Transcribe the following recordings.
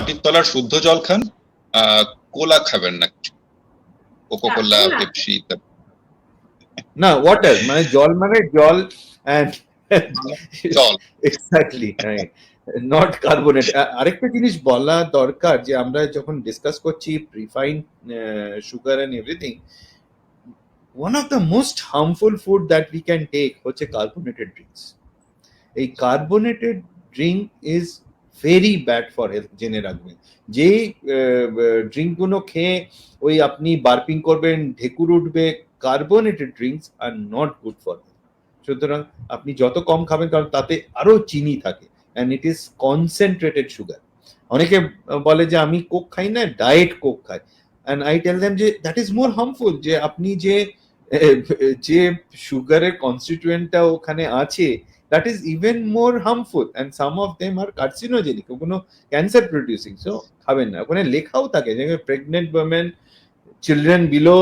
মাটির তলার শুদ্ধ জল খান, কোলা খাবেন না, কোকাকোলা, পেপসি। না, ওয়াটার মানে জল, মানে জল এন্ড জল, এক্স্যাক্টলি, নট কার্বনেট। আরেকটা জিনিস বলা দরকার, যে আমরা যখন ডিসকাস করছি refined sugar and everything, one of the most harmful food that we can take হচ্ছে কার্বোনেটেড ড্রিঙ্কস। এই carbonated drink is very bad for health, জেনে রাখবেন। যে ড্রিঙ্ক গুলো খেয়ে ওই আপনি বার্পিং করবেন, ঢেকুর উঠবে, carbonated drinks are not good for health. সুতরাং আপনি যত কম খাবেন, কারণ তাতে আরো চিনি থাকে, and it is concentrated sugar. অনেকে বলে যে আমি কোক খাই না, ডায়েট কোক খাই, অ্যান্ড আই টেল দেম যে দ্যাট ইজ মোর হার্মফুল। যে আপনি যে সুগারের কনস্টিটিউয়েন্টটা ওখানে আছে, that is even more harmful and some of them are carcinogenic, ওগুলো ক্যান্সার প্রডিউসিং। সো খাবেন না। ওখানে লেখাও থাকে যে pregnant women, children below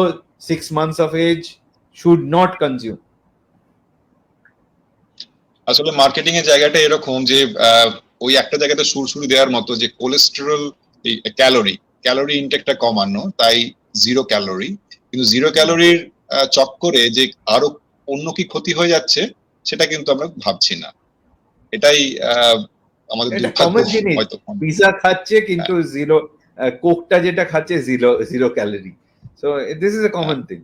6 months of age should not consume. আসলে মার্কেটিং এর জায়গাটা এরকম যে ওই একটা জায়গাতে সুরসুরি দেওয়ার মতো, যে কোলেস্টেরল, ক্যালোরি ইনটেকটা কমানো, তাই 0 ক্যালোরি। কিন্তু 0 ক্যালোরির চক্করে যে আরো অন্য কি ক্ষতি হয়ে যাচ্ছে সেটা কিন্তু আমরা ভাবছি না। এটাই আমাদের দুর্ভাগ্য। হয়তো পিজা খাচ্ছে কিন্তু 0, কোকটা যেটা খাচ্ছে 0 calorie. So this is a common thing.